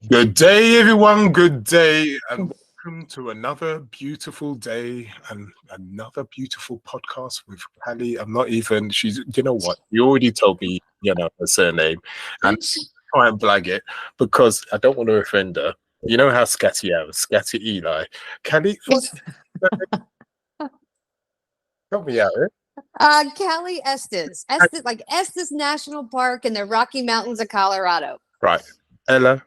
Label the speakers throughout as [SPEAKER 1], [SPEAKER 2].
[SPEAKER 1] Good day, everyone. Good day, and welcome to another beautiful day and another beautiful podcast with Cali. I'm not even. She's. You know what? You already told me. Her surname, and try and blag it because I don't want to offend her. You know how scatty I was, scatty Eli. Cali, help me out here.
[SPEAKER 2] Cali Estes. Estes, like Estes National Park in the Rocky Mountains of Colorado.
[SPEAKER 1] Right, Ella.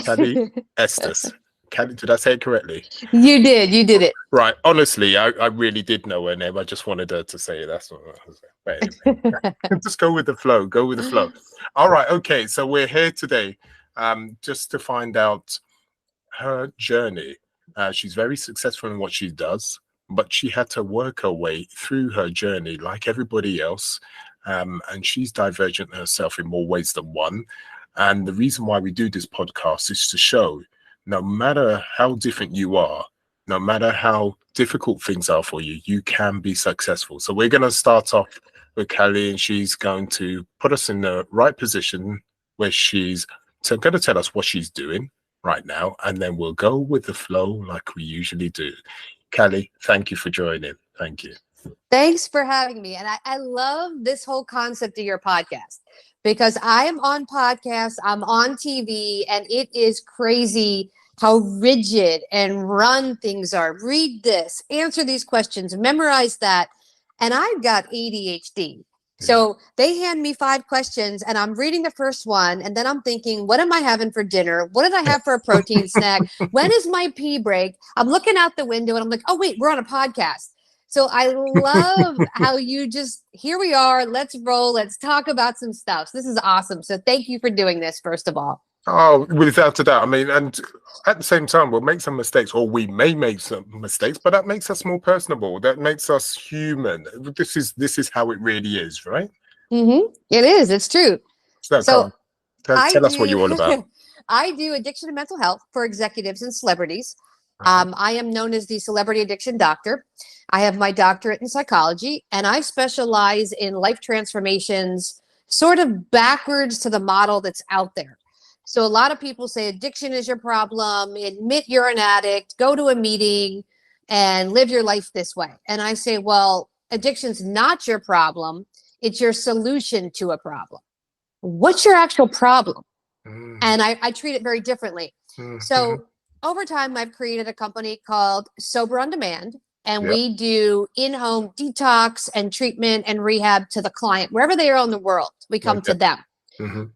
[SPEAKER 1] Cali Estes. Did I say it correctly?
[SPEAKER 2] You did it.
[SPEAKER 1] Right. Honestly, I really did know her name. I just wanted her to say it. That's what I was saying. Anyway, just go with the flow. Go with the flow. All right. Okay. So we're here today just to find out her journey. She's very successful in what she does, but she had to work her way through her journey like everybody else. And she's divergent herself in more ways than one. And the reason why we do this podcast is to show no matter how different you are, no matter how difficult things are for you, you can be successful. So we're going to start off with Cali, and she's going to put us in the right position where she's going to tell us what she's doing right now, and then we'll go with the flow like we usually do. Cali, thank you for joining. Thank you.
[SPEAKER 2] Thanks for having me. And I love this whole concept of your podcast because I am on podcasts, I'm on TV, and it is crazy how rigid and run things are. Read this, answer these questions, memorize that. And I've got ADHD. So they hand me 5 questions and I'm reading the first one. And then I'm thinking, what am I having for dinner? What did I have for a protein snack? When is my pee break? I'm looking out the window and I'm like, oh, wait, we're on a podcast. So I love how you just, here we are, let's roll, let's talk about some stuff. So this is awesome. So thank you for doing this, first of all.
[SPEAKER 1] Oh, without a doubt. I mean, and at the same time, we'll make some mistakes, or we may make some mistakes, but that makes us more personable. That makes us human. This is how it really is, right?
[SPEAKER 2] Mm-hmm. It is. It's true.
[SPEAKER 1] So tell us what you're all about.
[SPEAKER 2] I do addiction and mental health for executives and celebrities. I am known as the celebrity addiction doctor. I have my doctorate in psychology, and I specialize in life transformations, sort of backwards to the model that's out there. So a lot of people say addiction is your problem, admit you're an addict, go to a meeting and live your life this way. And I say, well, addiction's not your problem. It's your solution to a problem. What's your actual problem? And I treat it very differently. So over time, I've created a company called Sober on Demand, and we do in-home detox and treatment and rehab to the client, wherever they are in the world. We come to them.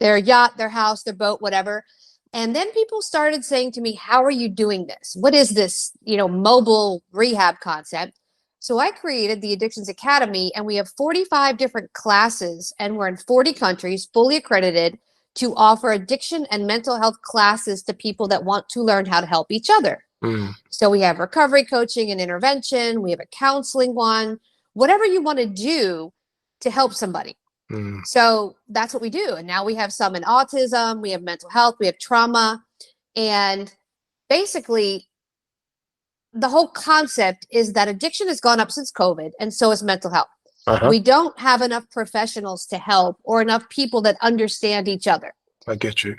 [SPEAKER 2] Their yacht, their house, their boat, whatever. And then people started saying to me, how are you doing this? What is this, mobile rehab concept? So I created the Addictions Academy, and we have 45 different classes, and we're in 40 countries, fully accredited, to offer addiction and mental health classes to people that want to learn how to help each other. So we have recovery coaching and intervention. We have a counseling one, whatever you want to do to help somebody. So that's what we do. And now we have some in autism, we have mental health, we have trauma. And basically, the whole concept is that addiction has gone up since COVID, and so has mental health. We don't have enough professionals to help, or enough people that understand each other.
[SPEAKER 1] I get you.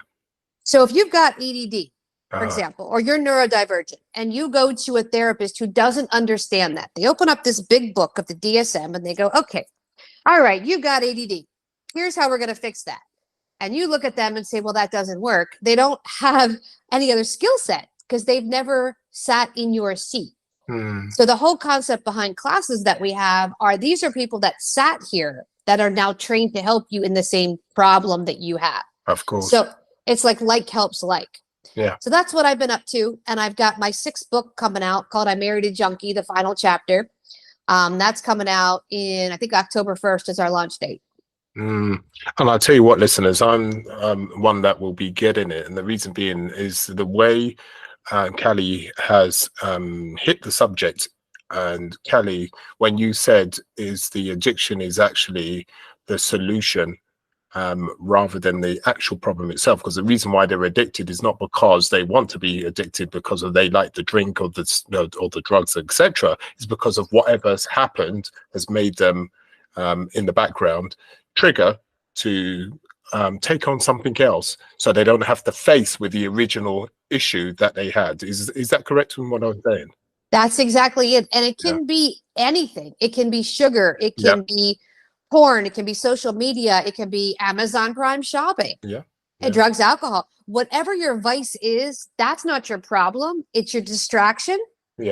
[SPEAKER 2] So if you've got ADD, for example, or you're neurodivergent, and you go to a therapist who doesn't understand that, they open up this big book of the DSM and they go, okay, all right, you got ADD. Here's how we're going to fix that. And you look at them and say, well, that doesn't work. They don't have any other skill set because they've never sat in your seat. So the whole concept behind classes that we have are, these are people that sat here that are now trained to help you in the same problem that you have.
[SPEAKER 1] Of course.
[SPEAKER 2] So it's like helps like.
[SPEAKER 1] Yeah.
[SPEAKER 2] So that's what I've been up to. And I've got my 6th book coming out called I Married a Junkie, the final chapter. That's coming out in, I think, October 1st is our launch date.
[SPEAKER 1] And I'll tell you what, listeners, I'm one that will be getting it. And the reason being is the way Cali has hit the subject. And Cali, when you said is the addiction is actually the solution rather than the actual problem itself, because the reason why they're addicted is not because they want to be addicted because of they like the drink or the drugs, etc. It's because of whatever's happened has made them in the background trigger to take on something else so they don't have to face with the original issue that they had. Is that correct in what I'm saying?
[SPEAKER 2] That's exactly it. And it
[SPEAKER 1] Yeah.
[SPEAKER 2] can be anything. It can be sugar. It
[SPEAKER 1] Yeah.
[SPEAKER 2] can be porn. It can be social media. It can be Amazon Prime shopping.
[SPEAKER 1] Yeah.
[SPEAKER 2] And drugs, alcohol. Whatever your vice is, that's not your problem. It's your distraction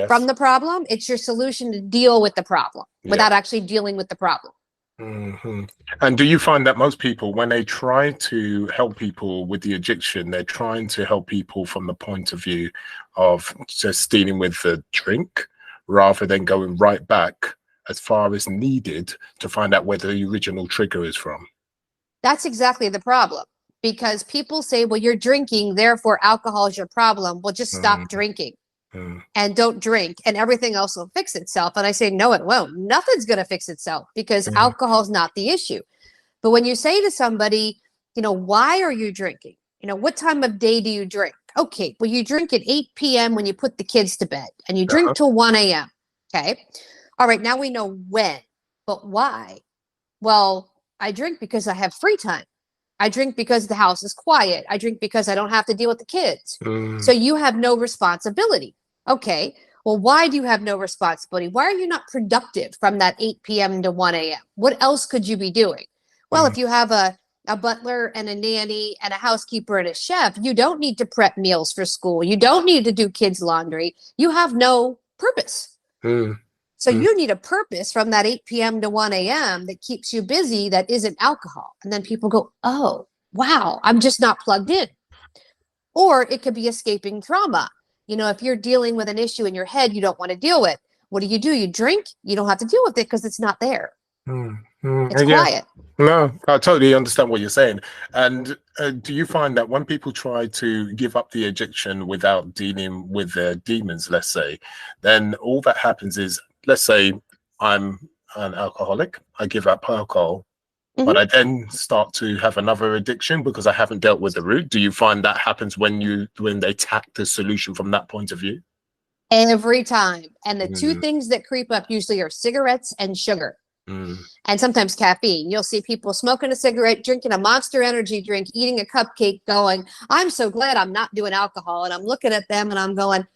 [SPEAKER 2] from the problem. It's your solution to deal with the problem without actually dealing with the problem.
[SPEAKER 1] And do you find that most people, when they try to help people with the addiction, they're trying to help people from the point of view of just dealing with the drink rather than going right back as far as needed to find out where the original trigger is from?
[SPEAKER 2] That's exactly the problem, because people say, well, you're drinking, therefore alcohol is your problem. Well, just stop drinking and don't drink and everything else will fix itself. And I say, no, it won't. Nothing's going to fix itself, because alcohol is not the issue. But when you say to somebody, why are you drinking? What time of day do you drink? Okay, well, you drink at 8 p.m. when you put the kids to bed, and you drink till 1 a.m. Okay. All right. Now we know when, but why? Well, I drink because I have free time. I drink because the house is quiet. I drink because I don't have to deal with the kids. So you have no responsibility. Okay. Well, why do you have no responsibility? Why are you not productive from that 8 p.m. to 1 a.m.? What else could you be doing? Well, if you have a butler and a nanny and a housekeeper and a chef, you don't need to prep meals for school. You don't need to do kids' laundry. You have no purpose. So you need a purpose from that 8 p.m. to 1 a.m. that keeps you busy, that isn't alcohol. And then people go, oh, wow, I'm just not plugged in. Or it could be escaping trauma. If you're dealing with an issue in your head you don't want to deal with, what do? You drink. You don't have to deal with it because it's not there. It's quiet.
[SPEAKER 1] No, I totally understand what you're saying. And do you find that when people try to give up the addiction without dealing with their demons, let's say, then all that happens is, let's say I'm an alcoholic, I give up alcohol, but I then start to have another addiction because I haven't dealt with the root. Do you find that happens when they attack the solution from that point of view?
[SPEAKER 2] Every time. And the two things that creep up usually are cigarettes and sugar. And sometimes caffeine. You'll see people smoking a cigarette, drinking a Monster Energy drink, eating a cupcake, going, I'm so glad I'm not doing alcohol. And I'm looking at them and I'm going,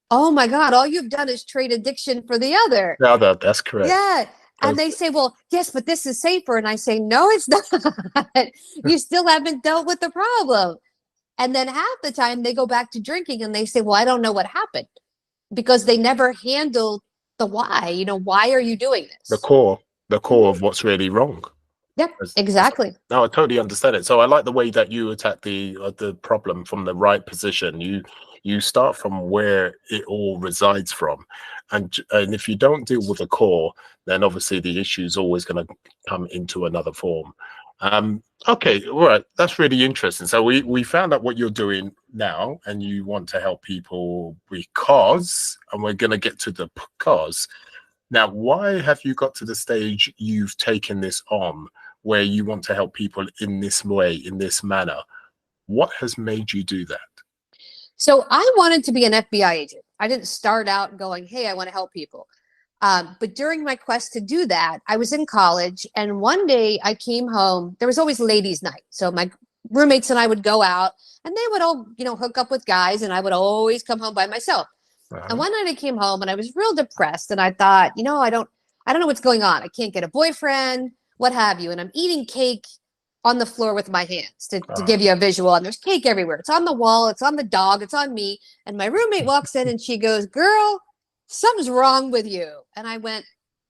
[SPEAKER 2] oh my God, all you've done is trade addiction for the other.
[SPEAKER 1] No, that's correct.
[SPEAKER 2] Yeah. And they say, well, yes, but this is safer. And I say, no, it's not. You still haven't dealt with the problem. And then half the time they go back to drinking and they say, well, I don't know what happened, because they never handled the why. Why are you doing this? The core of what's really wrong. Yep, exactly.
[SPEAKER 1] No, I totally understand it. So I like the way that you attack the problem from the right position. You start from where it all resides from, and if you don't deal with the core, then obviously the issue is always going to come into another form. Okay, all right, that's really interesting. So we found out what you're doing now, and you want to help people because, and we're going to get to the cause. Now, why have you got to the stage you've taken this on, where you want to help people in this way, in this manner? What has made you do that?
[SPEAKER 2] So I wanted to be an FBI agent. I didn't start out going, hey, I want to help people. But during my quest to do that, I was in college, and one day I came home. There was always ladies' night. So my roommates and I would go out, and they would all, hook up with guys, and I would always come home by myself. And one night I came home and I was real depressed, and I thought, I don't know what's going on. I can't get a boyfriend, what have you. And I'm eating cake on the floor with my hands to give you a visual. And there's cake everywhere. It's on the wall. It's on the dog. It's on me. And my roommate walks in and she goes, girl, something's wrong with you. And I went,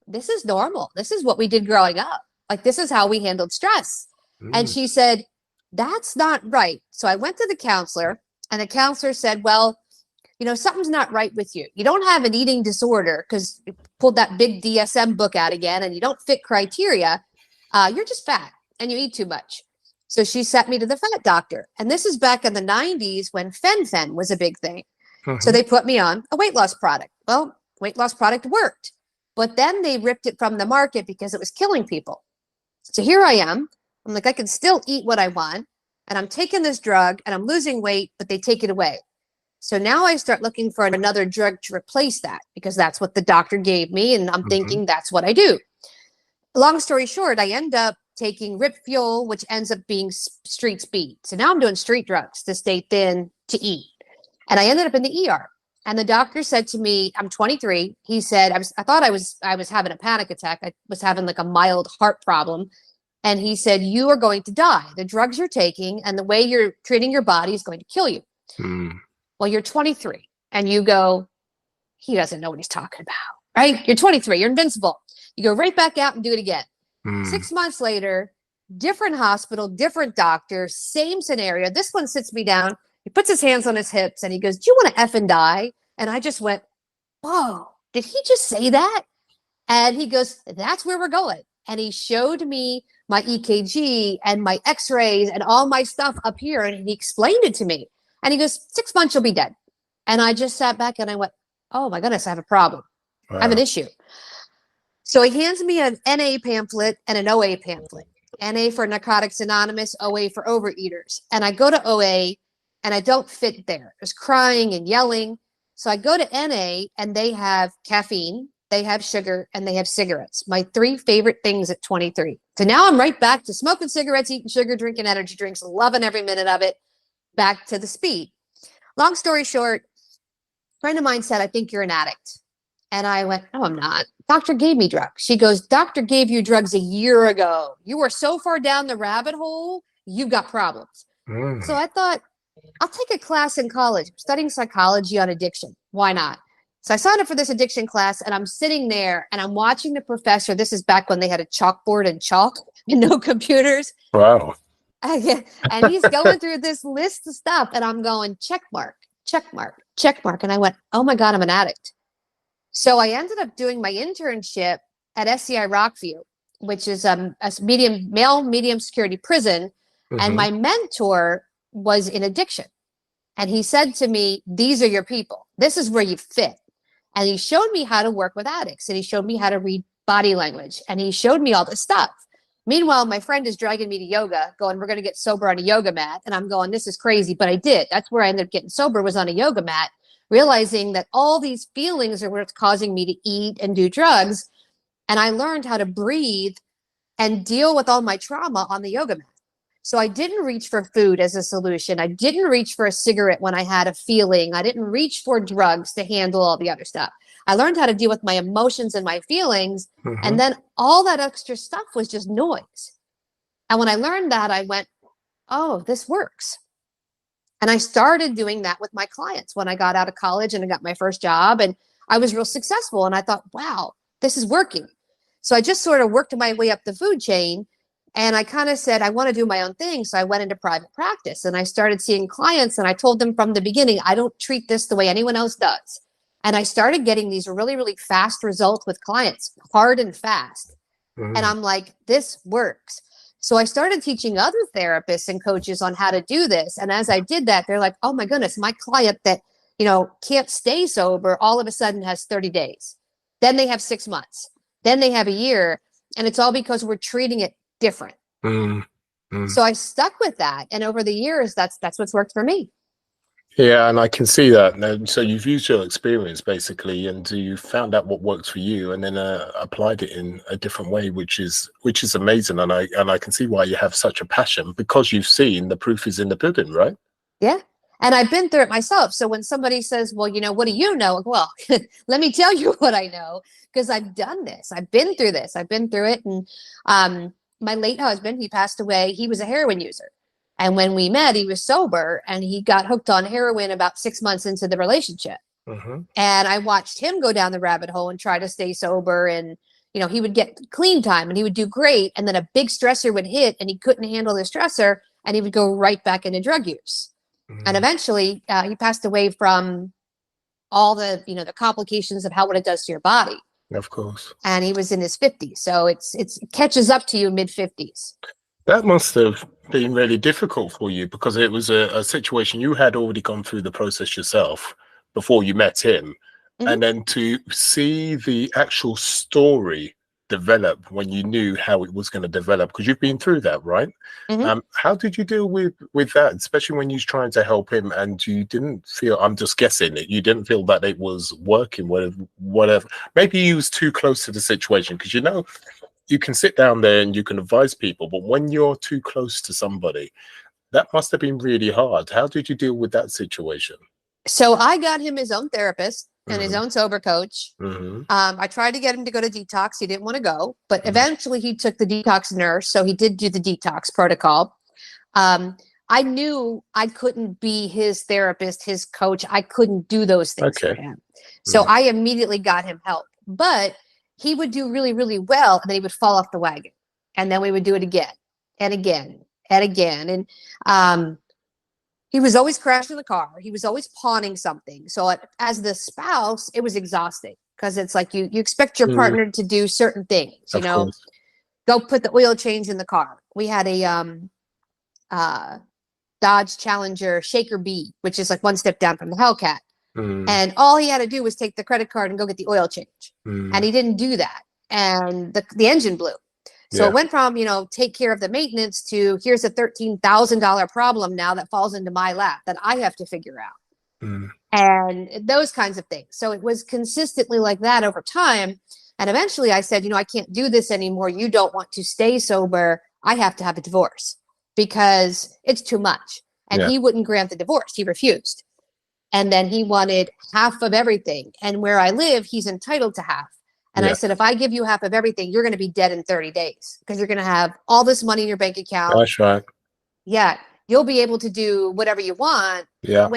[SPEAKER 2] this is normal. This is what we did growing up. Like, this is how we handled stress. And she said, that's not right. So I went to the counselor, and the counselor said, well, something's not right with you. You don't have an eating disorder because you pulled that big DSM book out again and you don't fit criteria. You're just fat and you eat too much. So she sent me to the fat doctor. And this is back in the 90s when fen-phen was a big thing. So they put me on a weight loss product. Well, weight loss product worked. But then they ripped it from the market because it was killing people. So here I am. I'm like, I can still eat what I want. And I'm taking this drug and I'm losing weight, but they take it away. So now I start looking for another drug to replace that, because that's what the doctor gave me. And I'm thinking that's what I do. Long story short, I end up taking Rip Fuel, which ends up being street speed. So now I'm doing street drugs to stay thin, to eat. And I ended up in the ER. And the doctor said to me, I'm 23. He said, I thought I was having a panic attack. I was having like a mild heart problem. And he said, you are going to die. The drugs you're taking and the way you're treating your body is going to kill you. Well, you're 23. And you go, he doesn't know what he's talking about, right? You're 23. You're invincible. You go right back out and do it again. 6 months later, different hospital, different doctor, same scenario. This one sits me down. He puts his hands on his hips and he goes, do you want to effing die? And I just went, whoa, did he just say that? And he goes, that's where we're going. And he showed me my EKG and my x-rays and all my stuff up here. And he explained it to me. And he goes, 6 months, you'll be dead. And I just sat back and I went, oh my goodness, I have a problem. I have an issue. So he hands me an NA pamphlet and an OA pamphlet. NA for Narcotics Anonymous, OA for Overeaters. And I go to OA and I don't fit there. There's crying and yelling. So I go to NA and they have caffeine, they have sugar, and they have cigarettes. My 3 favorite things at 23. So now I'm right back to smoking cigarettes, eating sugar, drinking energy drinks, loving every minute of it, back to the speed. Long story short, a friend of mine said, I think you're an addict. And I went, no, I'm not. Doctor gave me drugs. She goes, doctor gave you drugs a year ago. You were so far down the rabbit hole, you've got problems. So I thought, I'll take a class in college. I'm studying psychology on addiction. Why not? So I signed up for this addiction class and I'm sitting there and I'm watching the professor. This is back when they had a chalkboard and chalk and no computers.
[SPEAKER 1] Wow.
[SPEAKER 2] And he's going through this list of stuff and I'm going, check mark, check mark, check mark. And I went, oh my God, I'm an addict. So I ended up doing my internship at SCI Rockview, which is a male medium security prison. And my mentor was in addiction. And he said to me, these are your people. This is where you fit. And he showed me how to work with addicts. And he showed me how to read body language. And he showed me all this stuff. Meanwhile, my friend is dragging me to yoga, going, we're going to get sober on a yoga mat. And I'm going, this is crazy. But I did. That's where I ended up getting sober, was on a yoga mat, realizing that all these feelings are what's causing me to eat and do drugs. And I learned how to breathe and deal with all my trauma on the yoga mat. So I didn't reach for food as a solution. I didn't reach for a cigarette when I had a feeling. I didn't reach for drugs to handle all the other stuff. I learned how to deal with my emotions and my feelings. And then all that extra stuff was just noise. And when I learned that, I went, oh, this works. And I started doing that with my clients when I got out of college and I got my first job. And I was real successful. And I thought, wow, this is working. So I just sort of worked my way up the food chain. And I kind of said, I want to do my own thing. So I went into private practice and I started seeing clients. And I told them from the beginning, I don't treat this the way anyone else does. And I started getting these really, really fast results with clients, hard and fast. And I'm like, this works. So I started teaching other therapists and coaches on how to do this. And as I did that, they're like, oh my goodness, my client that, can't stay sober all of a sudden has 30 days. Then they have 6 months. Then they have a year. And it's all because we're treating it different. So I stuck with that. And over the years, that's what's worked for me.
[SPEAKER 1] Yeah, and I can see that. Now, so you've used your experience basically, and you found out what works for you, and then applied it in a different way, which is amazing. And I can see why you have such a passion, because you've seen the proof is in the pudding, right? Yeah.
[SPEAKER 2] And I've been through it myself. So when somebody says, well, what do you know? Well, let me tell you what I know, because I've done this. I've been through this. I've been through it. And my late husband, he passed away. He was a heroin user. And when we met, he was sober and he got hooked on heroin about 6 months into the relationship. And I watched him go down the rabbit hole and try to stay sober. And, he would get clean time and he would do great. And then a big stressor would hit and he couldn't handle the stressor and he would go right back into drug use. And eventually he passed away from all the, the complications of what it does to your body.
[SPEAKER 1] Of course.
[SPEAKER 2] And he was in his 50s. So it catches up to you mid 50s.
[SPEAKER 1] That must have been really difficult for you, because it was a situation you had already gone through the process yourself before you met him. And then to see the actual story develop when you knew how it was going to develop, because you've been through that, right? How did you deal with that, especially when you was trying to help him and you didn't feel, I'm just guessing, that you didn't feel that it was working, whatever. Maybe you was too close to the situation, because you can sit down there and you can advise people, but when you're too close to somebody, that must have been really hard. How did you deal with that situation?
[SPEAKER 2] So I got him his own therapist and his
[SPEAKER 1] Mm-hmm.
[SPEAKER 2] own sober coach.
[SPEAKER 1] Mm-hmm.
[SPEAKER 2] I tried to get him to go to detox. He didn't want to go, but
[SPEAKER 1] Mm-hmm.
[SPEAKER 2] eventually he took the detox nurse. So he did do the detox protocol. I knew I couldn't be his therapist, his coach. I couldn't do those things for him. So I immediately got him help, but he would do really, really well. And then he would fall off the wagon, and then we would do it again and again and again. And, he was always crashing the car. He was always pawning something. So as the spouse, it was exhausting because it's like you expect your partner to do certain things, you know,
[SPEAKER 1] course.
[SPEAKER 2] Go put the oil change in the car. We had a Dodge Challenger Shaker B, which is like one step down from the Hellcat. And all he had to do was take the credit card and go get the oil change. And he didn't do that. And the engine blew. So it went from, you know, take care of the maintenance to here's a $13,000 problem now that falls into my lap that I have to figure out. And those kinds of things. So it was consistently like that over time. And eventually I said, you know, I can't do this anymore. You don't want to stay sober. I have to have a divorce because it's too much. And he wouldn't grant the divorce. He refused. And then he wanted half of everything. And where I live, he's entitled to half. And I said, if I give you half of everything, you're going to be dead in 30 days because you're going to have all this money in your bank account.
[SPEAKER 1] That's right.
[SPEAKER 2] Yeah. You'll be able to do whatever you want.
[SPEAKER 1] Yeah.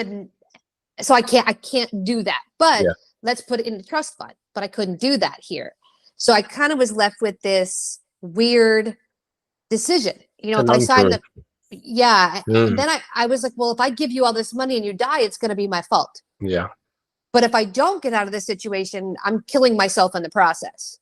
[SPEAKER 2] So I can't do that, but let's put it in the trust fund. But I couldn't do that here. So I kind of was left with this weird decision. You know, if I signed the, and then I was like, well, if I give you all this money and you die, it's going to be my fault.
[SPEAKER 1] Yeah.
[SPEAKER 2] But if I don't get out of this situation, I'm killing myself in the process.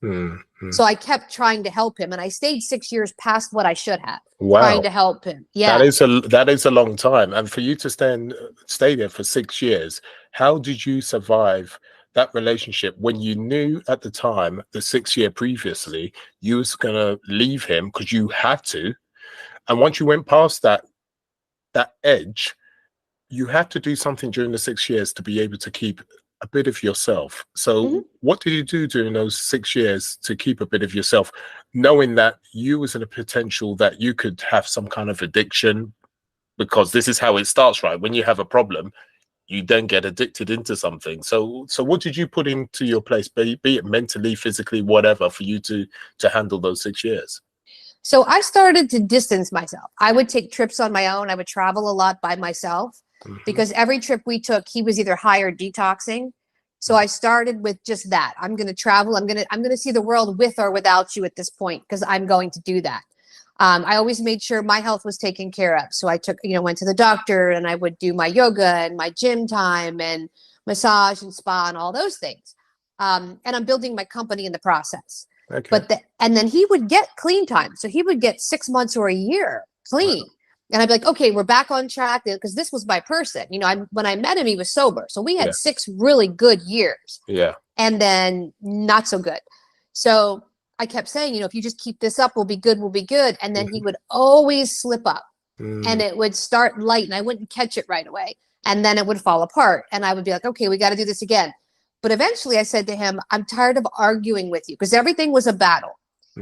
[SPEAKER 2] So I kept trying to help him, and I stayed 6 years past what I should have.
[SPEAKER 1] Wow.
[SPEAKER 2] Trying to help him. Yeah.
[SPEAKER 1] That is a long time. And for you to stay there for 6 years, how did you survive that relationship when you knew at the time, the 6 year previously, you was going to leave him because you had to? And once you went past that edge, you had to do something during the 6 years to be able to keep a bit of yourself. So what did you do during those 6 years to keep a bit of yourself, knowing that you was in a potential that you could have some kind of addiction? Because this is how it starts, right? When you have a problem, you then get addicted into something. So what did you put into your place, be it mentally, physically, whatever, for you to handle those 6 years?
[SPEAKER 2] So I started to distance myself. I would take trips on my own. I would travel a lot by myself. Because every trip we took, he was either high or detoxing. So I started with just that. I'm going to travel. I'm going to see the world with or without you at this point, because I'm going to do that. I always made sure my health was taken care of. So I went to the doctor, and I would do my yoga and my gym time and massage and spa and all those things. And I'm building my company in the process. Okay. And then he would get clean time. So he would get 6 months or a year clean. Wow. And I'd be like, okay, we're back on track, because this was my person. You know, when I met him, he was sober. So we had 6 really good years. Yeah. And then not so good. So I kept saying, you know, if you just keep this up, we'll be good, we'll be good. And then he would always slip up, and it would start light, and I wouldn't catch it right away. And then it would fall apart. And I would be like, okay, we got to do this again. But eventually I said to him, I'm tired of arguing with you, because everything was a battle.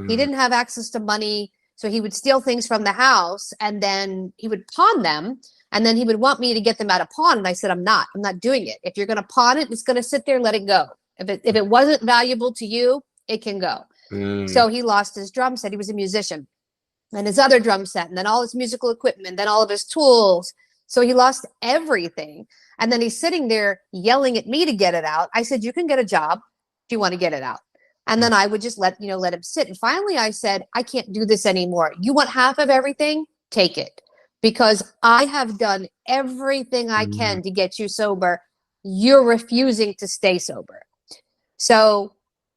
[SPEAKER 2] He didn't have access to money. So he would steal things from the house, and then he would pawn them, and then he would want me to get them out of pawn. And I said, I'm not doing it. If you're going to pawn it, it's going to sit there, let it go. If it wasn't valuable to you, it can go. So he lost his drum set. He was a musician, and his other drum set, and then all his musical equipment, then all of his tools. So he lost everything. And then he's sitting there yelling at me to get it out. I said, you can get a job if you want to get it out. And then I would just let him sit. And finally I said, I can't do this anymore. You want half of everything? Take it. Because I have done everything I can to get you sober. You're refusing to stay sober. So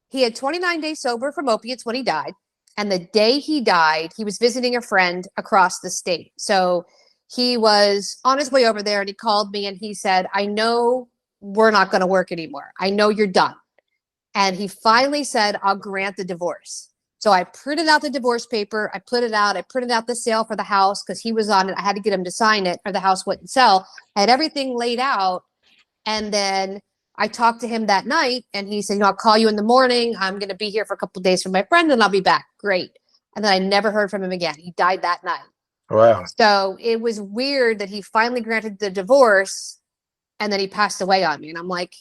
[SPEAKER 2] he had 29 days sober from opiates when he died. And the day he died, he was visiting a friend across the state. So he was on his way over there, and he called me, and he said, I know we're not going to work anymore. I know you're done. And he finally said, I'll grant the divorce. So I printed out the divorce paper. I put it out. I printed out the sale for the house because he was on it. I had to get him to sign it or the house wouldn't sell. I had everything laid out. And then I talked to him that night and he said, I'll call you in the morning. I'm going to be here for a couple of days for my friend and I'll be back. Great. And then I never heard from him again. He died that night.
[SPEAKER 1] Wow.
[SPEAKER 2] So it was weird that he finally granted the divorce and then he passed away on me. And I'm like,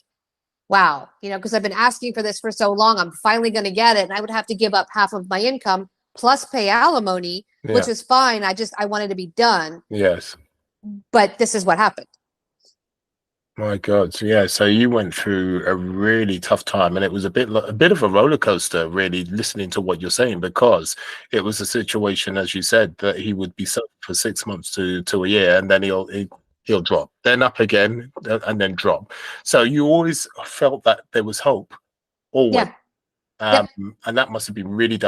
[SPEAKER 2] wow, because I've been asking for this for so long, I'm finally going to get it. And I would have to give up half of my income plus pay alimony, which was fine. I wanted to be done.
[SPEAKER 1] Yes.
[SPEAKER 2] But this is what happened.
[SPEAKER 1] My God. So, yeah. So you went through a really tough time, and it was a bit of a roller coaster, really, listening to what you're saying, because it was a situation, as you said, that he would be sober for 6 months to a year, and then he'll drop, then up again, and then drop. So you always felt that there was hope, always.
[SPEAKER 2] Yeah.
[SPEAKER 1] And that must have been really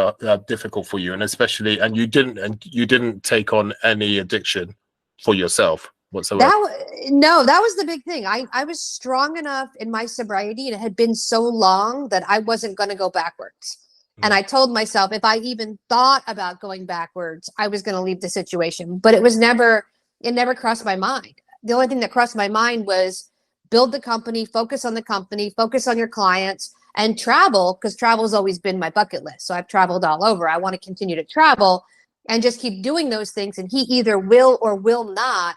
[SPEAKER 1] difficult for you, and especially, and you didn't take on any addiction for yourself whatsoever.
[SPEAKER 2] That was the big thing. I was strong enough in my sobriety, and it had been so long that I wasn't going to go backwards. And I told myself if I even thought about going backwards, I was going to leave the situation. But it never crossed my mind. The only thing that crossed my mind was build the company, focus on the company, focus on your clients, and travel, because travel has always been my bucket list. So I've traveled all over. I want to continue to travel and just keep doing those things. And he either will or will not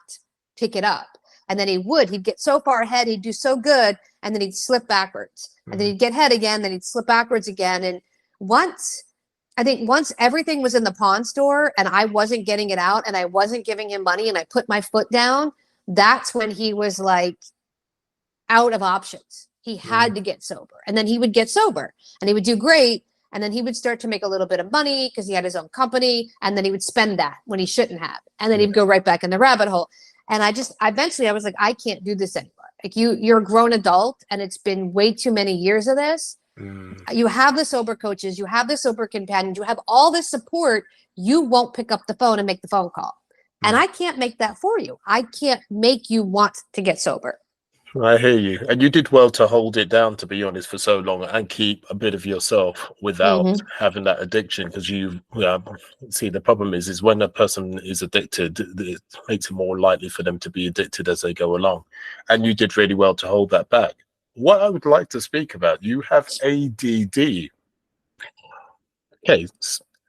[SPEAKER 2] pick it up. And then he'd get so far ahead, he'd do so good, and then he'd slip backwards. And then he'd get ahead again, then he'd slip backwards again. And once everything was in the pawn store and I wasn't getting it out and I wasn't giving him money and I put my foot down, that's when he was like out of options. He had to get sober. And then he would get sober and he would do great. And then he would start to make a little bit of money because he had his own company. And then he would spend that when he shouldn't have. And then he'd go right back in the rabbit hole. And eventually I was like, I can't do this anymore. Like you're a grown adult and it's been way too many years of this. You have the sober coaches, you have the sober companions, you have all this support. You won't pick up the phone and make the phone call. And I can't make that for you. I can't make you want to get sober.
[SPEAKER 1] I hear you. And you did well to hold it down, to be honest, for so long and keep a bit of yourself without having that addiction. Because see, the problem is when a person is addicted, it makes it more likely for them to be addicted as they go along. And you did really well to hold that back. What I would like to speak about, you have ADD. Okay,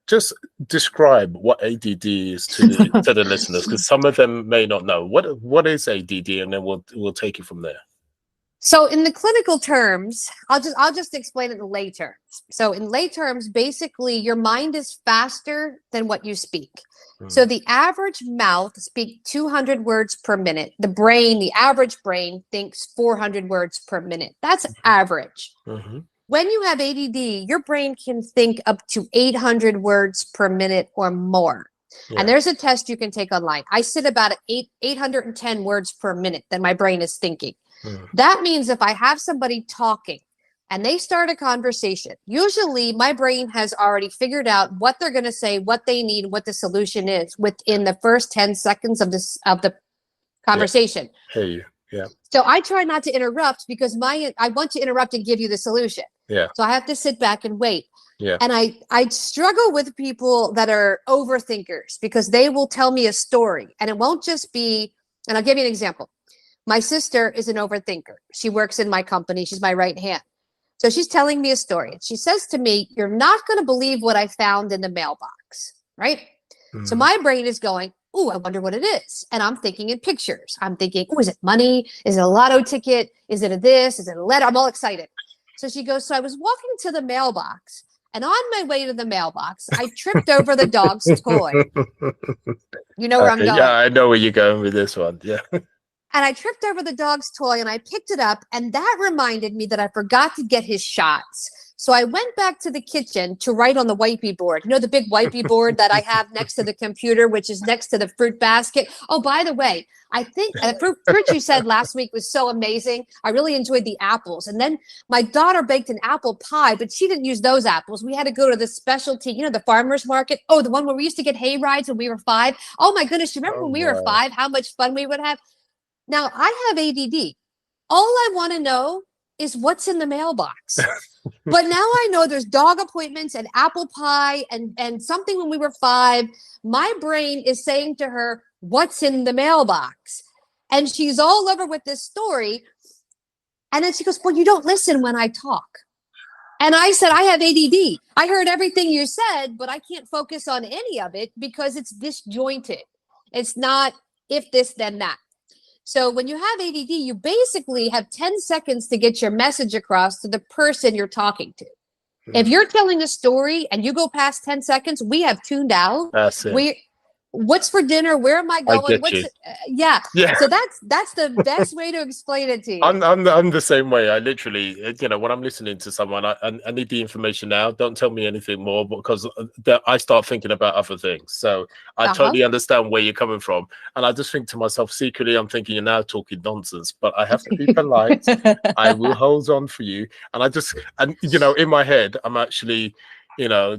[SPEAKER 1] just describe what ADD is to the listeners, because some of them may not know. What is ADD, and then we'll take it from there.
[SPEAKER 2] So in the clinical terms, I'll just explain it in lay terms. So in lay terms, basically your mind is faster than what you speak. So the average mouth speaks 200 words per minute. The average brain thinks 400 words per minute. That's average. When you have ADD, your brain can think up to 800 words per minute or more. And there's a test you can take online. I sit about 810 words per minute that my brain is thinking. That means if I have somebody talking and they start a conversation, usually my brain has already figured out what they're going to say, what they need, what the solution is within the first 10 seconds of the conversation. So I try not to interrupt because I want to interrupt and give you the solution. So I have to sit back and wait. And I struggle with people that are overthinkers because they will tell me a story and it won't just be, and I'll give you an example. My sister is an overthinker. She works in my company. She's my right hand. So she's telling me a story. And she says to me, you're not going to believe what I found in the mailbox, right? So my brain is going, oh, I wonder what it is. And I'm thinking in pictures. I'm thinking, oh, is it money? Is it a lotto ticket? Is it a this? Is it a letter? I'm all excited. So she goes, so I was walking to the mailbox. And on my way to the mailbox, I tripped over the dog's toy. You know where I'm going.
[SPEAKER 1] Yeah, I know where you're going with this one. Yeah.
[SPEAKER 2] And I tripped over the dog's toy and I picked it up. And that reminded me that I forgot to get his shots. So I went back to the kitchen to write on the whitey board. You know, the big whitey board that I have next to the computer, which is next to the fruit basket. Oh, by the way, I think the fruit you said last week was so amazing. I really enjoyed the apples. And then my daughter baked an apple pie, but she didn't use those apples. We had to go to the specialty, you know, the farmer's market. Oh, the one where we used to get hay rides when we were 5. Oh, my goodness. You remember when we were 5, how much fun we would have? Now, I have ADD. All I want to know is what's in the mailbox. But now I know there's dog appointments and apple pie and something when we were 5. My brain is saying to her, what's in the mailbox? And she's all over with this story. And then she goes, well, you don't listen when I talk. And I said, I have ADD. I heard everything you said, but I can't focus on any of it because it's disjointed. It's not if this, then that. So when you have ADD, you basically have 10 seconds to get your message across to the person you're talking to. If you're telling a story and you go past 10 seconds, we have tuned out.
[SPEAKER 1] That's it.
[SPEAKER 2] What's for dinner? Where am I
[SPEAKER 1] I
[SPEAKER 2] going?
[SPEAKER 1] get you.
[SPEAKER 2] Yeah.
[SPEAKER 1] Yeah.
[SPEAKER 2] So that's the best way to explain it to you.
[SPEAKER 1] I'm the same way. I literally, when I'm listening to someone, I need the information now. Don't tell me anything more, because I start thinking about other things. So I totally understand where you're coming from. And I just think to myself, secretly, I'm thinking you're now talking nonsense, but I have to be polite. I will hold on for you. And in my head, I'm actually,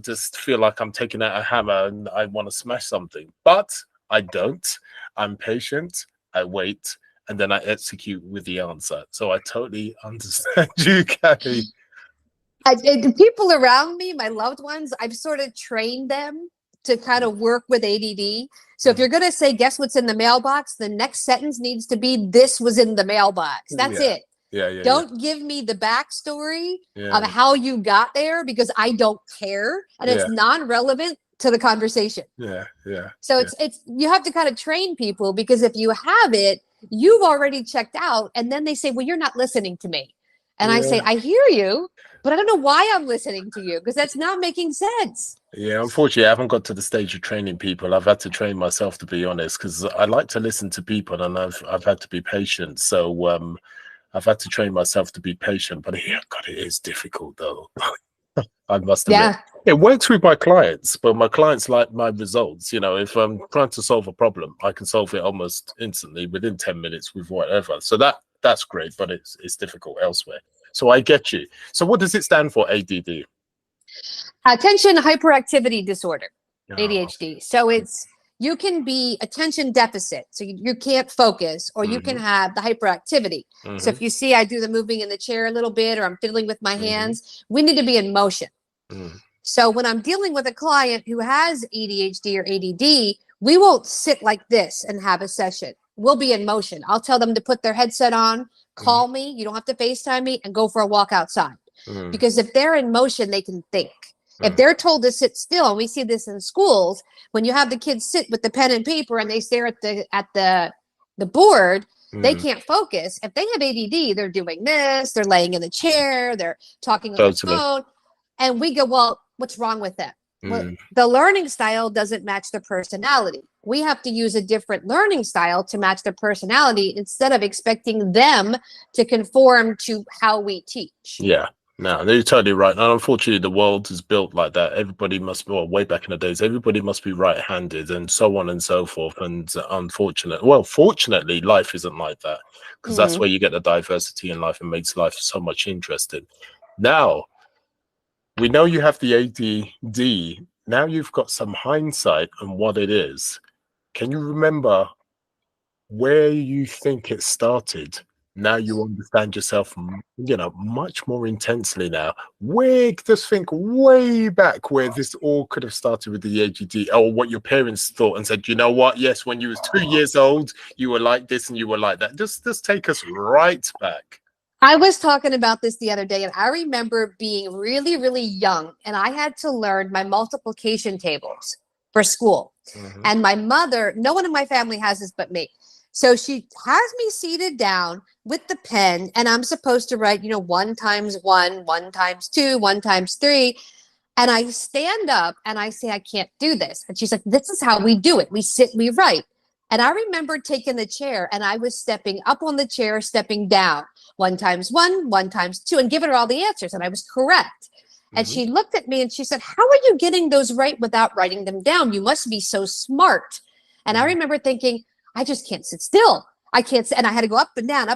[SPEAKER 1] just feel like I'm taking out a hammer and I want to smash something, but I don't. I'm patient. I wait. And then I execute with the answer. So I totally understand you, Cali.
[SPEAKER 2] People around me, my loved ones, I've sort of trained them to kind of work with ADD. So if you're going to say, guess what's in the mailbox, the next sentence needs to be, this was in the mailbox. That's it.
[SPEAKER 1] Yeah.
[SPEAKER 2] Don't give me the backstory of how you got there, because I don't care. And it's non-relevant to the conversation.
[SPEAKER 1] Yeah.
[SPEAKER 2] So it's you have to kind of train people, because if you have it, you've already checked out, and then they say, well, you're not listening to me. And I say, I hear you, but I don't know why I'm listening to you, because that's not making sense.
[SPEAKER 1] Yeah, unfortunately, I haven't got to the stage of training people. I've had to train myself, to be honest, because I like to listen to people, and I've had to be patient. So I've had to train myself to be patient. But God, it is difficult, though. I must admit.
[SPEAKER 2] Yeah.
[SPEAKER 1] It works with my clients, but my clients like my results. If I'm trying to solve a problem, I can solve it almost instantly within 10 minutes with whatever. So that's great, but it's difficult elsewhere. So I get you. So what does it stand for, ADD?
[SPEAKER 2] Attention hyperactivity disorder, ADHD. So you can be attention deficit, so you can't focus, or you can have the hyperactivity. So if you see I do the moving in the chair a little bit, or I'm fiddling with my hands, we need to be in motion. So when I'm dealing with a client who has ADHD or ADD, we won't sit like this and have a session. We'll be in motion. I'll tell them to put their headset on, call me, you don't have to FaceTime me, and go for a walk outside. Because if they're in motion, they can think. If they're told to sit still, and we see this in schools, when you have the kids sit with the pen and paper and they stare at the board, they can't focus. If they have ADD, they're doing this, they're laying in the chair, they're talking on the phone, and we go, well, what's wrong with them? Well, the learning style doesn't match the personality. We have to use a different learning style to match their personality, instead of expecting them to conform to how we teach.
[SPEAKER 1] Yeah. No, you're totally right. And unfortunately, the world is built like that. Everybody must be, way back in the days, everybody must be right-handed, and so on and so forth. And fortunately, life isn't like that, because that's where you get the diversity in life and makes life so much interesting. Now, we know you have the ADD. Now you've got some hindsight on what it is. Can you remember where you think it started? Now you understand yourself, much more intensely now. Just think way back where this all could have started with the ADD, or what your parents thought and said, you know what? Yes, when you was 2 years old, you were like this and you were like that. Just take us right back.
[SPEAKER 2] I was talking about this the other day, and I remember being really, really young, and I had to learn my multiplication tables for school. And my mother, no one in my family has this but me. So she has me seated down with the pen, and I'm supposed to write, 1 times 1, 1 times 2, 1 times 3. And I stand up and I say, I can't do this. And she's like, this is how we do it. We sit, we write. And I remember taking the chair, and I was stepping up on the chair, stepping down, 1 times 1, 1 times 2, and giving her all the answers. And I was correct. And she looked at me and she said, how are you getting those right without writing them down? You must be so smart. And I remember thinking, I just can't sit still. I can't sit. And I had to go up and down,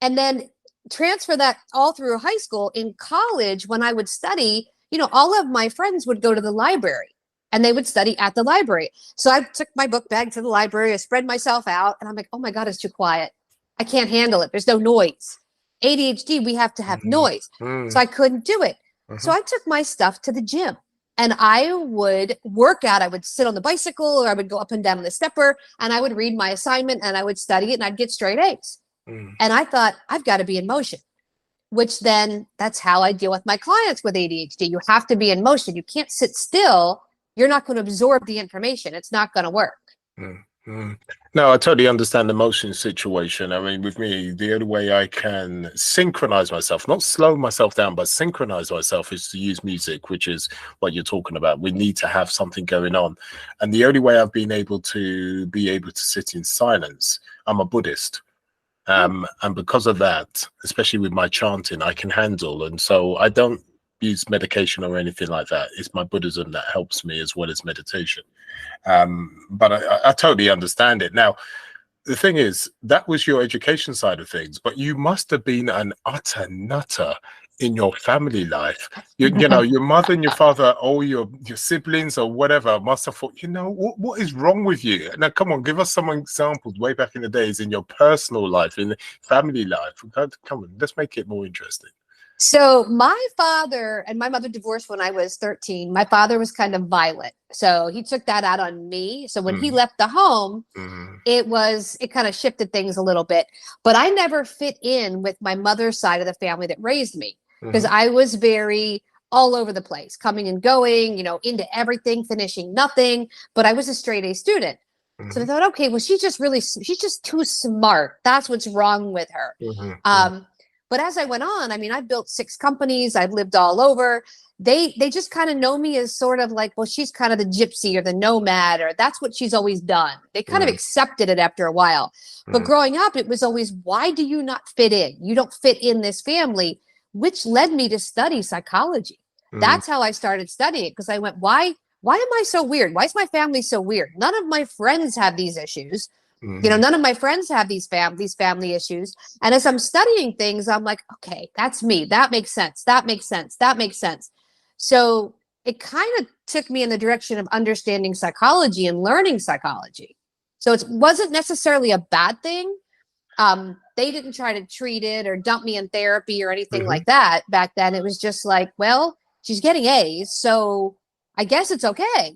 [SPEAKER 2] and then transfer that all through high school. In college, when I would study, all of my friends would go to the library and they would study at the library. So I took my book bag to the library, I spread myself out, and I'm like, oh my God, it's too quiet. I can't handle it. There's no noise. ADHD, we have to have noise. So I couldn't do it. So I took my stuff to the gym. And I would work out. I would sit on the bicycle, or I would go up and down the stepper, and I would read my assignment, and I would study it, and I'd get straight A's.
[SPEAKER 1] Mm.
[SPEAKER 2] And I thought, I've got to be in motion, which then that's how I deal with my clients with ADHD. You have to be in motion. You can't sit still. You're not going to absorb the information. It's not going to work.
[SPEAKER 1] Mm. Mm. No, I totally understand the motion situation. I mean, with me, the only way I can synchronize myself, not slow myself down, but synchronize myself, is to use music, which is what you're talking about. We need to have something going on. And the only way I've been able to sit in silence, I'm a Buddhist. And because of that, especially with my chanting, I can handle. And so I don't use medication or anything like that. It's my Buddhism that helps me, as well as meditation. But I totally understand it. Now, the thing is, that was your education side of things, but you must have been an utter nutter in your family life. You know, your mother and your father, or your siblings or whatever, must have thought, what is wrong with you? Now, come on, give us some examples way back in the days in your personal life, in the family life. Come on, let's make it more interesting.
[SPEAKER 2] So my father and my mother divorced when I was 13. My father was kind of violent, so he took that out on me. So when he left the home, it kind of shifted things a little bit. But I never fit in with my mother's side of the family that raised me, because I was very all over the place, coming and going, into everything, finishing nothing. But I was a straight A student. So I thought, okay, well, she's just too smart. That's what's wrong with her. But as I went on, I mean, I built 6 companies. I've lived all over. They just kind of know me as sort of like, well, she's kind of the gypsy or the nomad, or that's what she's always done. They kind of accepted it after a while. But growing up, it was always, why do you not fit in? You don't fit in this family, which led me to study psychology. That's how I started studying it, because I went, why am I so weird? Why is my family so weird? None of my friends have these issues. None of my friends have these family issues. And as I'm studying things, I'm like, okay, that's me. That makes sense. That makes sense. That makes sense. So it kind of took me in the direction of understanding psychology and learning psychology. So it wasn't necessarily a bad thing. They didn't try to treat it or dump me in therapy or anything like that back then. It was just like, well, she's getting A's, so I guess it's okay.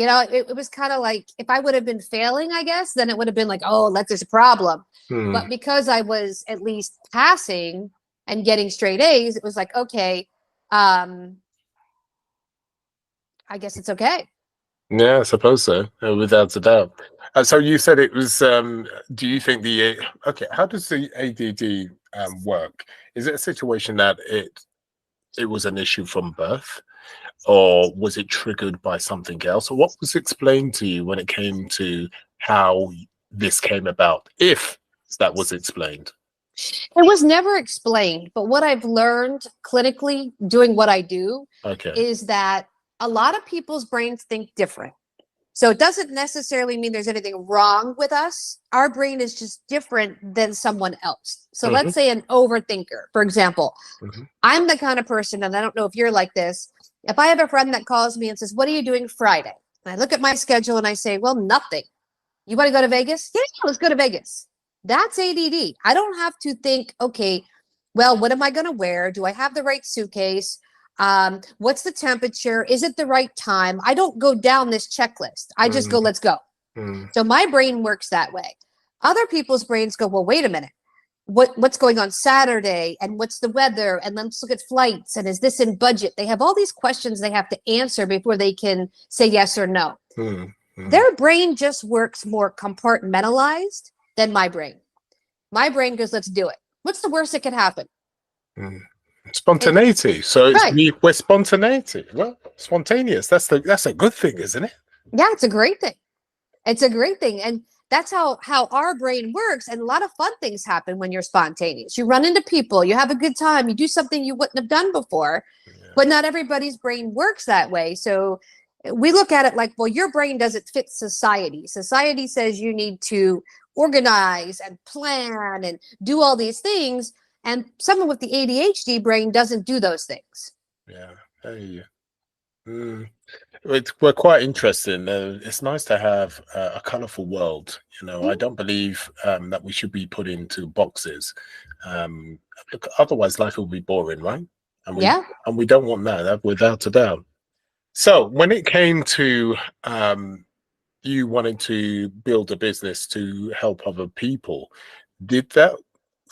[SPEAKER 2] It was kind of like, if I would have been failing, I guess, then it would have been like, oh, there's a problem. But because I was at least passing and getting straight A's, it was like, okay, I guess it's okay.
[SPEAKER 1] Yeah, I suppose so, without a doubt. So you said it was, do you think how does the ADD work? Is it a situation that it was an issue from birth? Or was it triggered by something else? Or what was explained to you when it came to how this came about, if that was explained?
[SPEAKER 2] It was never explained, but what I've learned clinically doing what I do is that a lot of people's brains think different. So it doesn't necessarily mean there's anything wrong with us. Our brain is just different than someone else. So let's say an overthinker, for example. I'm the kind of person, and I don't know if you're like this, if I have a friend that calls me and says, what are you doing Friday? And I look at my schedule and I say, well, nothing. You want to go to Vegas? Yeah, let's go to Vegas. That's ADD. I don't have to think, okay, well, what am I going to wear? Do I have the right suitcase? What's the temperature? Is it the right time? I don't go down this checklist. I just go, let's go. So my brain works that way. Other people's brains go, well, wait a minute. What's going on Saturday, and what's the weather, and let's look at flights, and is this in budget? They have all these questions they have to answer before they can say yes or no. Their brain just works more compartmentalized than my brain. My brain goes, let's do it. What's the worst that could happen?
[SPEAKER 1] Spontaneity. We're spontaneity. Well, spontaneous. That's a good thing, isn't it?
[SPEAKER 2] Yeah, it's a great thing. It's a great thing. And that's how our brain works. And a lot of fun things happen when you're spontaneous. You run into people, you have a good time, you do something you wouldn't have done before. But not everybody's brain works that way. So we look at it like, well, your brain doesn't fit society. Society says you need to organize and plan and do all these things. And someone with the ADHD brain doesn't do those things.
[SPEAKER 1] Yeah. Hey. We're quite interesting. It's nice to have a colorful world. I don't believe that we should be put into boxes. Look, otherwise life will be boring, right? And we don't want that, without a doubt. So when it came to you wanting to build a business to help other people, did that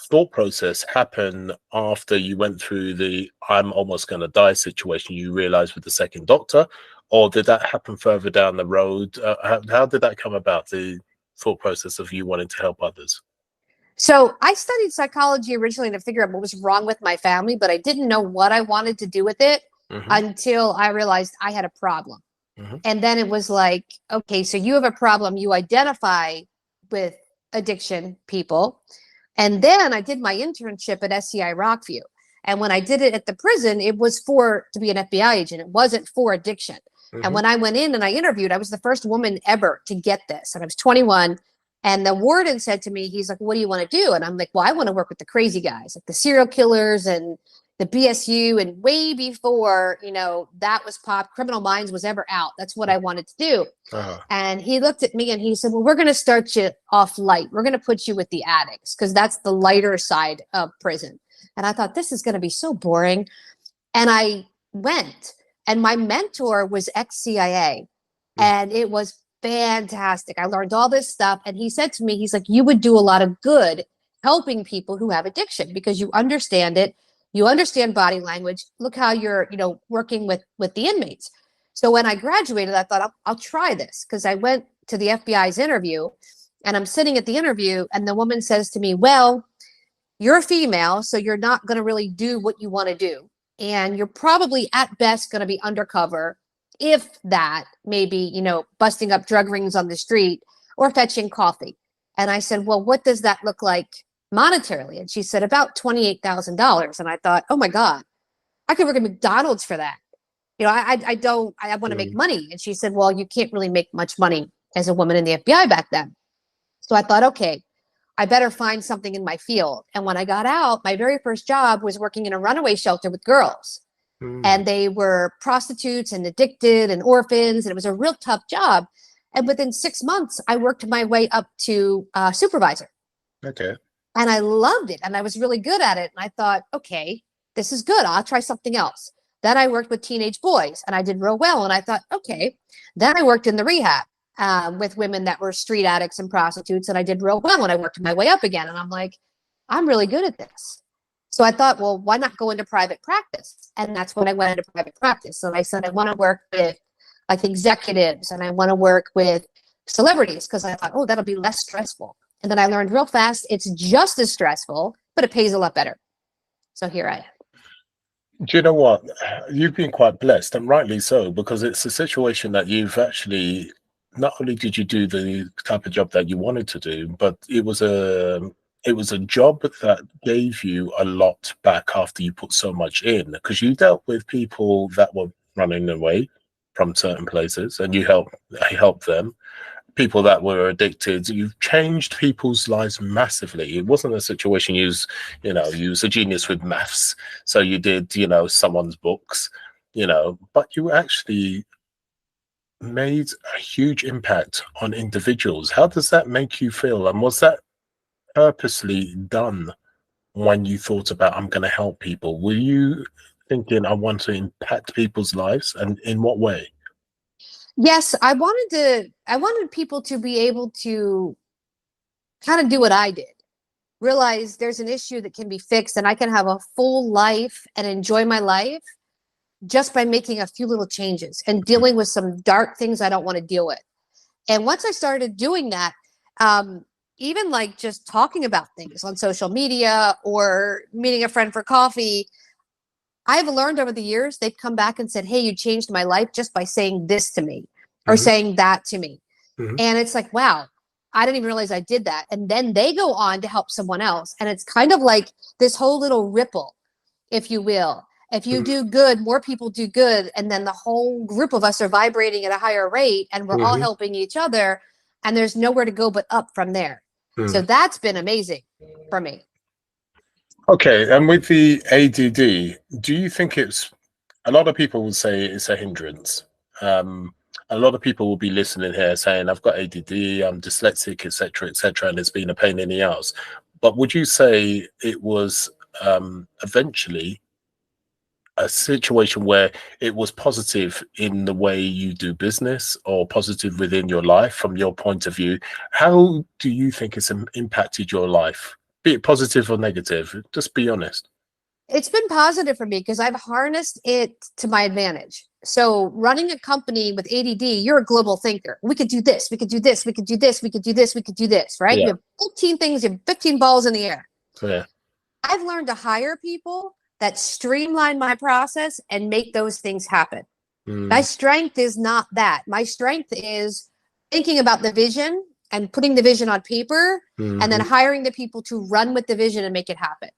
[SPEAKER 1] thought process happen after you went through the I'm almost going to die situation you realized with the second doctor, or did that happen further down the road? How did that come about, the thought process of you wanting to help others?
[SPEAKER 2] So I studied psychology originally to figure out what was wrong with my family, but I didn't know what I wanted to do with it until I realized I had a problem. And then it was like, okay, so you have a problem. You identify with addiction people. And then I did my internship at SCI Rockview. And when I did it at the prison, it was to be an FBI agent. It wasn't for addiction. And when I went in and I interviewed, I was the first woman ever to get this. And I was 21. And the warden said to me, he's like, what do you want to do? And I'm like, well, I want to work with the crazy guys, like the serial killers and the BSU. And way before, that was Criminal Minds was ever out. That's what I wanted to do. And he looked at me and he said, well, we're going to start you off light. We're going to put you with the addicts because that's the lighter side of prison. And I thought, this is going to be so boring. And I went, and my mentor was ex-CIA, and it was fantastic. I learned all this stuff. And he said to me, he's like, you would do a lot of good helping people who have addiction because you understand it. You understand body language. Look how you're, working with the inmates. So when I graduated, I thought I'll try this, because I went to the FBI's interview, and I'm sitting at the interview, and the woman says to me, well, you're a female, so you're not going to really do what you want to do. And you're probably at best going to be undercover, if that, maybe, busting up drug rings on the street or fetching coffee. And I said, well, what does that look like monetarily? And she said, about $28,000. And I thought, oh my God, I could work at McDonald's for that. I want to make money. And she said, well, you can't really make much money as a woman in the FBI back then. So I thought, okay, I better find something in my field. And when I got out, my very first job was working in a runaway shelter with girls. And they were prostitutes and addicted and orphans. And it was a real tough job. And within 6 months, I worked my way up to supervisor.
[SPEAKER 1] Okay.
[SPEAKER 2] And I loved it. And I was really good at it. And I thought, okay, this is good. I'll try something else. Then I worked with teenage boys, and I did real well. And I thought, okay. Then I worked in the rehab with women that were street addicts and prostitutes, and I did real well. And I worked my way up again. And I'm like, I'm really good at this. So I thought, well, why not go into private practice? And that's when I went into private practice. So I said, I want to work with like executives, and I want to work with celebrities, because I thought, oh, that'll be less stressful. And then I learned real fast, it's just as stressful, but it pays a lot better. So here I am.
[SPEAKER 1] Do you know what? You've been quite blessed, and rightly so, because it's a situation that you've actually, not only did you do the type of job that you wanted to do, but it was a job that gave you a lot back after you put so much in, because you dealt with people that were running away from certain places, and you helped them. People that were addicted, you've changed people's lives massively. It wasn't a situation you was a genius with maths, so you did, someone's books, but you actually made a huge impact on individuals. How does that make you feel? And was that purposely done when you thought about, I'm going to help people? Were you thinking, I want to impact people's lives, and in what way?
[SPEAKER 2] Yes, I wanted people to be able to kind of do what I did. Realize there's an issue that can be fixed, and I can have a full life and enjoy my life just by making a few little changes and dealing with some dark things I don't want to deal with. And once I started doing that, even like just talking about things on social media or meeting a friend for coffee, I've learned over the years, they've come back and said, hey, you changed my life just by saying this to me or saying that to me. And it's like, wow, I didn't even realize I did that. And then they go on to help someone else. And it's kind of like this whole little ripple, if you will. If you do good, more people do good. And then the whole group of us are vibrating at a higher rate, and we're all helping each other. And there's nowhere to go but up from there. So that's been amazing for me.
[SPEAKER 1] Okay, and with the ADD, do you think a lot of people will say it's a hindrance? A lot of people will be listening here saying, I've got ADD, I'm dyslexic, etc., and it's been a pain in the ass. But would you say it was eventually a situation where it was positive in the way you do business, or positive within your life from your point of view? How do you think it's impacted your life Be it positive or negative. Just be honest.
[SPEAKER 2] It's been positive for me because I've harnessed it to my advantage. So running a company with ADD, you're a global thinker. We could do this, we could do this, we could do this, we could do this, we could do this, right?
[SPEAKER 1] Yeah.
[SPEAKER 2] You have 15 things, you have 15 balls in the air.
[SPEAKER 1] Yeah.
[SPEAKER 2] I've learned to hire people that streamline my process and make those things happen. My strength is not that. My strength is thinking about the vision and putting the vision on paper and then hiring the people to run with the vision and make it happen.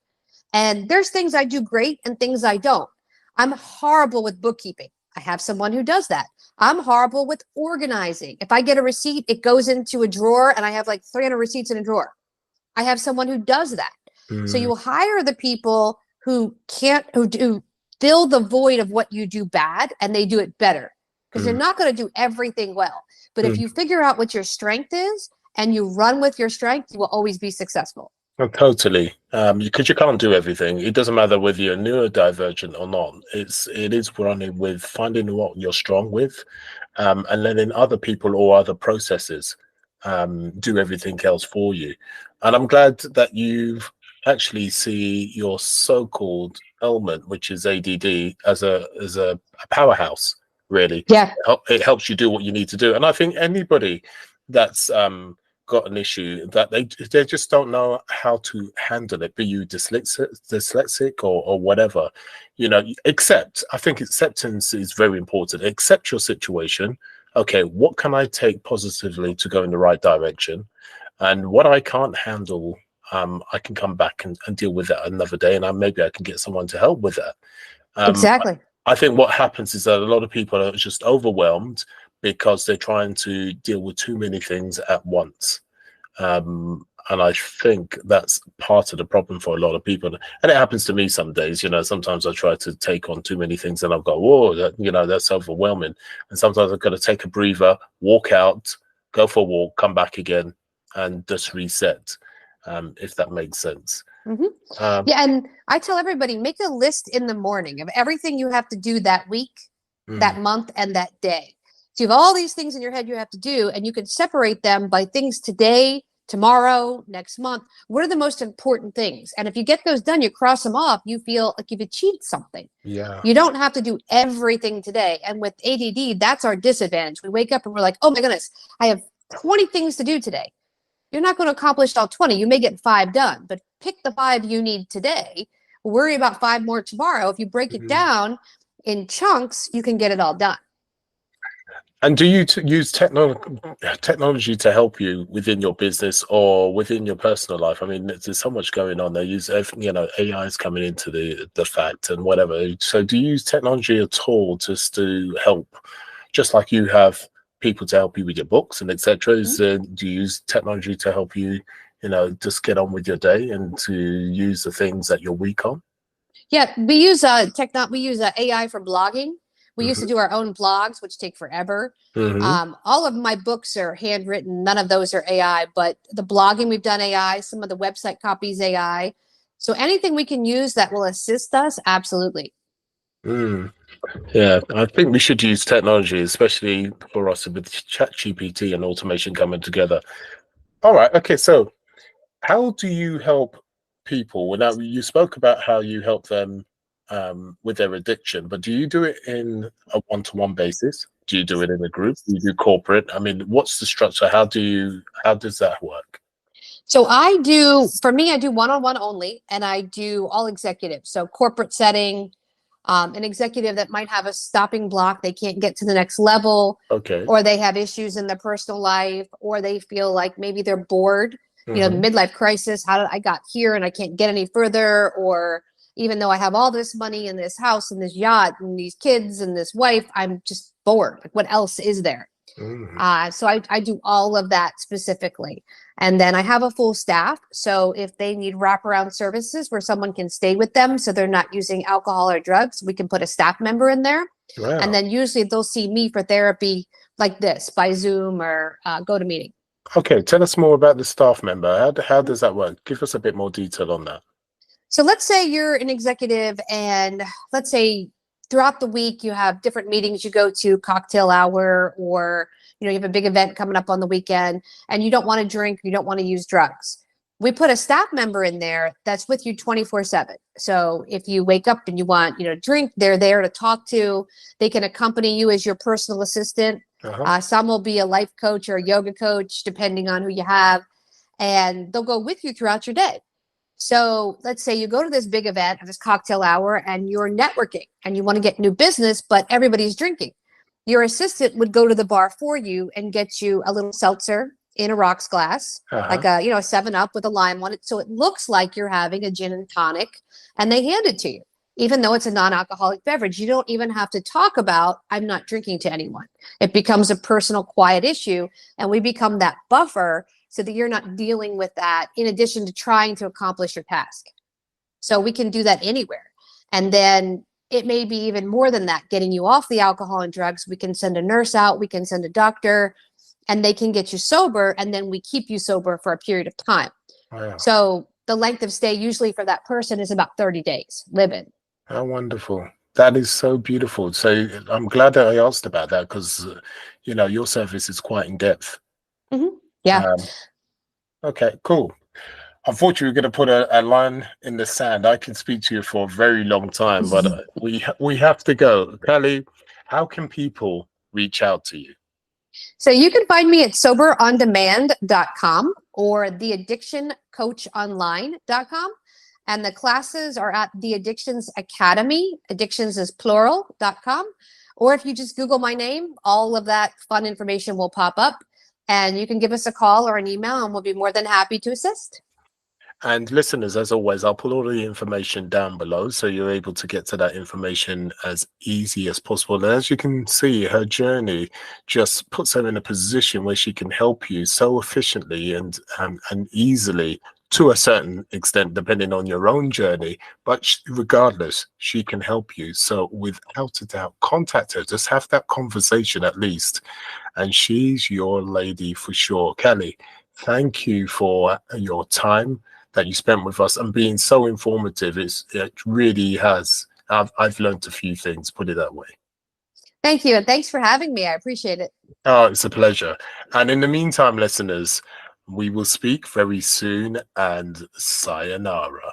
[SPEAKER 2] And there's things I do great and things I don't. I'm horrible with bookkeeping. I have someone who does that. I'm horrible with organizing. If I get a receipt, it goes into a drawer and I have like 300 receipts in a drawer. I have someone who does that. So you will hire the people who do fill the void of what you do bad and they do it better because they're not going to do everything well. But if you figure out what your strength is and you run with your strength, you will always be successful.
[SPEAKER 1] Oh, totally. Because you can't do everything. It doesn't matter whether you're neurodivergent or not. It is running with finding what you're strong with, and letting other people or other processes do everything else for you. And I'm glad that you've actually see your so-called ailment, which is ADD, as a powerhouse. Really,
[SPEAKER 2] Yeah.
[SPEAKER 1] It helps you do what you need to do. And I think anybody that's got an issue that they just don't know how to handle it, be you dyslexic or whatever, I think acceptance is very important. Accept your situation. Okay, what can I take positively to go in the right direction, and what I can't handle, I can come back and deal with that another day, and maybe I can get someone to help with that.
[SPEAKER 2] Exactly.
[SPEAKER 1] I think what happens is that a lot of people are just overwhelmed because they're trying to deal with too many things at once. And I think that's part of the problem for a lot of people. And it happens to me some days, sometimes I try to take on too many things and I'll go, whoa, that's overwhelming. And sometimes I've got to take a breather, walk out, go for a walk, come back again, and just reset, if that makes sense.
[SPEAKER 2] Yeah, and I tell everybody, make a list in the morning of everything you have to do that week, that month, and that day. So you have all these things in your head you have to do, and you can separate them by things today, tomorrow, next month. What are the most important things? And if you get those done, you cross them off, you feel like you've achieved something.
[SPEAKER 1] Yeah.
[SPEAKER 2] You don't have to do everything today. And with ADD, that's our disadvantage. We wake up and we're like, oh my goodness, I have 20 things to do today. You're not going to accomplish all 20. You may get 5 done, but pick the 5 you need today. Worry about 5 more tomorrow. If you break it down in chunks, you can get it all done.
[SPEAKER 1] And do you use technology to help you within your business or within your personal life? I mean, there's so much going on. They use, AI is coming into the fact and whatever. So do you use technology at all just to help, just like you have people to help you with your books and etc.? Do you use technology to help you, just get on with your day and to use the things that you're weak on?
[SPEAKER 2] Yeah, we use AI for blogging. We used to do our own blogs, which take forever. All of my books are handwritten. None of those are AI, but the blogging we've done AI, some of the website copies AI. So anything we can use that will assist us, absolutely.
[SPEAKER 1] Yeah, I think we should use technology, especially for us with ChatGPT and automation coming together. All right. Okay. So how do you help people? Well, now you spoke about how you help them with their addiction, but do you do it in a one-to-one basis? Do you do it in a group? Do you do corporate? I mean, what's the structure? How does that work?
[SPEAKER 2] So for me, I do one-on-one only, and I do all executives. So corporate setting, an executive that might have a stopping block, they can't get to the next level,
[SPEAKER 1] Okay.
[SPEAKER 2] or they have issues in their personal life, or they feel like maybe they're bored, midlife crisis, I got here and I can't get any further, or even though I have all this money and this house and this yacht and these kids and this wife, I'm just bored. Like, what else is there? So I do all of that specifically. And then I have a full staff. So if they need wraparound services where someone can stay with them so they're not using alcohol or drugs, we can put a staff member in there.
[SPEAKER 1] Wow.
[SPEAKER 2] And then usually they'll see me for therapy like this by Zoom or GoToMeeting.
[SPEAKER 1] Okay, tell us more about the staff member. How does that work? Give us a bit more detail on that.
[SPEAKER 2] So let's say you're an executive and let's say throughout the week you have different meetings you go to, cocktail hour, or you have a big event coming up on the weekend and you don't want to drink, you don't want to use drugs. we put a staff member in there that's with you 24/7. So if you wake up and you want, drink, they're there to talk to. They can accompany you as your personal assistant. Some will be a life coach or a yoga coach, depending on who you have, and they'll go with you throughout your day. So let's say you go to this big event, this cocktail hour, and you're networking and you want to get new business, but everybody's drinking. Your assistant would go to the bar for you and get you a little seltzer in a rocks glass, like a 7-Up with a lime on it. So it looks like you're having a gin and tonic, and they hand it to you. Even though it's a non-alcoholic beverage, you don't even have to talk about, I'm not drinking to anyone. It becomes a personal, quiet issue, and we become that buffer so that you're not dealing with that in addition to trying to accomplish your task. So we can do that anywhere. And then it may be even more than that, getting you off the alcohol and drugs. We can send a nurse out, we can send a doctor, and they can get you sober, and then we keep you sober for a period of time. So the length of stay usually for that person is about 30 days live-in.
[SPEAKER 1] How wonderful. That is so beautiful. So I'm glad that I asked about that, because your service is quite in depth.
[SPEAKER 2] Yeah.
[SPEAKER 1] Okay, cool. Unfortunately, we're going to put a line in the sand. I can speak to you for a very long time, but we have to go. Cali, how can people reach out to you?
[SPEAKER 2] So you can find me at soberondemand.com or theaddictioncoachonline.com. And the classes are at the Addictions Academy, addictions is plural.com. Or if you just Google my name, all of that fun information will pop up, and you can give us a call or an email, and we'll be more than happy to assist.
[SPEAKER 1] And listeners, as always, I'll put all the information down below so you're able to get to that information as easy as possible. And as you can see, her journey just puts her in a position where she can help you so efficiently and easily, to a certain extent, depending on your own journey. But regardless, she can help you. So without a doubt, contact her. Just have that conversation at least. And she's your lady for sure. Cali, thank you for your time that you spent with us and being so informative. It really has. I've learned a few things, put it that way.
[SPEAKER 2] Thank you. And thanks for having me. I appreciate it.
[SPEAKER 1] Oh, it's a pleasure. And in the meantime, listeners, we will speak very soon, and sayonara.